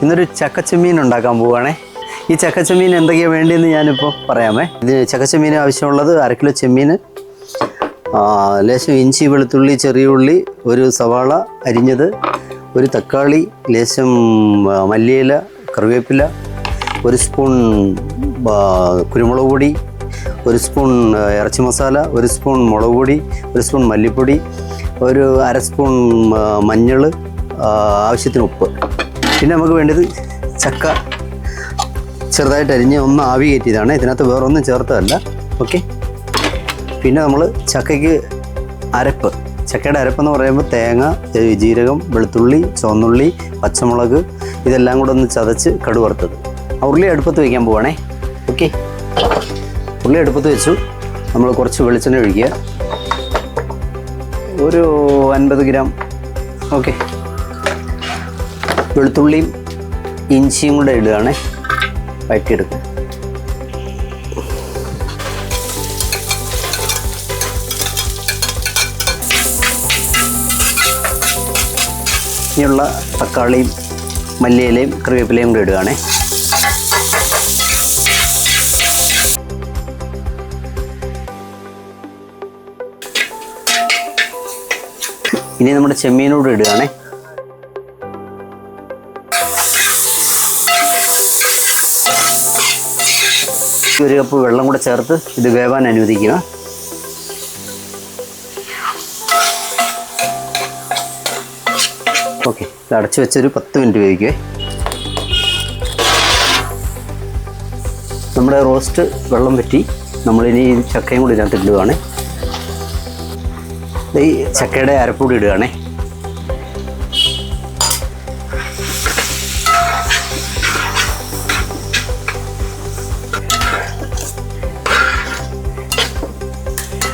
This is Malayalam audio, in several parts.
ഇന്നൊരു ചക്കച്ചെമ്മീൻ ഉണ്ടാക്കാൻ പോവുകയാണേ. ഈ ചക്കച്ചെമ്മീൻ എന്തൊക്കെയാണ് വേണ്ടിയെന്ന് ഞാനിപ്പോൾ പറയാമേ. ഇതിന് ചക്കച്ചെമ്മീൻ ആവശ്യമുള്ളത് 1/2 കിലോ ചെമ്മീൻ, ലേശം ഇഞ്ചി, വെളുത്തുള്ളി, ചെറിയ ഉള്ളി, ഒരു സവാള അരിഞ്ഞത്, ഒരു തക്കാളി, ലേശം മല്ലിയില, കറിവേപ്പില, 1 സ്പൂൺ കുരുമുളക് പൊടി, 1 സ്പൂൺ ഇറച്ചി മസാല, 1 സ്പൂൺ മുളക് പൊടി, 1 സ്പൂൺ മല്ലിപ്പൊടി, ഒരു 1/2 സ്പൂൺ മഞ്ഞൾ, ആവശ്യത്തിന് ഉപ്പ്. പിന്നെ നമുക്ക് വേണ്ടത് ചക്ക ചെറുതായിട്ട് അരിഞ്ഞ് ഒന്ന് ആവി കയറ്റിയതാണ്. ഇതിനകത്ത് വേറെ ഒന്നും ചേർത്തതല്ല. ഓക്കെ. പിന്നെ നമ്മൾ ചക്കയ്ക്ക് അരപ്പ്, ചക്കയുടെ അരപ്പെന്ന് പറയുമ്പോൾ തേങ്ങ, ജീരകം, വെളുത്തുള്ളി, ചുവന്നുള്ളി, പച്ചമുളക് ഇതെല്ലാം കൂടെ ഒന്ന് ചതച്ച് കടുക് വറുത്തത്. ആ ഉള്ളി അടുപ്പത്ത് വയ്ക്കാൻ പോവാണേ. ഓക്കെ. ഉള്ളി അടുപ്പത്ത് വെച്ചു. നമ്മൾ കുറച്ച് വെളിച്ചെണ്ണ ഒഴിക്കുക, ഒരു 50 ഗ്രാം. ഓക്കെ. വെളുത്തുള്ളിയും ഇഞ്ചിയും കൂടെ ഇടുകയാണേ, വഴറ്റിയെടുക്കുക. ഇനിയുള്ള തക്കാളിയും മല്ലിയിലയും കറിവേപ്പിലയും കൂടെ ഇടുകയാണേ. ഇനി നമ്മുടെ ചെമ്മീനോട് ഇടുകയാണേ. ഒരു കപ്പ് വെള്ളം കൂടെ ചേർത്ത് ഇത് വേവാൻ അനുവദിക്കുക. ഓക്കെ. ഇത് അടച്ചു വെച്ചൊരു 10 മിനിറ്റ് വേവിക്കുക. നമ്മുടെ റോസ്റ്റ് വെള്ളം പറ്റി. നമ്മളിനി ചക്കയും കൂടി ഇതിനകത്ത് ഇടുകയാണ്. ഈ ചക്കയുടെ അരപ്പൂടി ഇടുകയാണേ.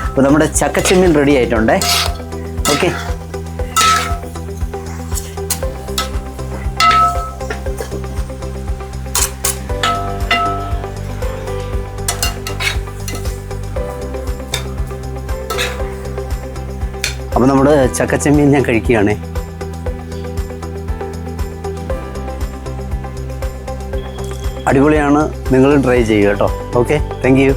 അപ്പോൾ നമ്മുടെ ചക്കച്ചെമ്മീൻ റെഡി ആയിട്ടുണ്ടേ. ഓക്കെ. അപ്പോൾ നമ്മുടെ ചക്കച്ചെമ്മീൻ ഞാൻ കഴിക്കുകയാണേ. അടിപൊളിയാണ്. നിങ്ങളും ട്രൈ ചെയ്യുക കേട്ടോ. ഓക്കെ. Thank you.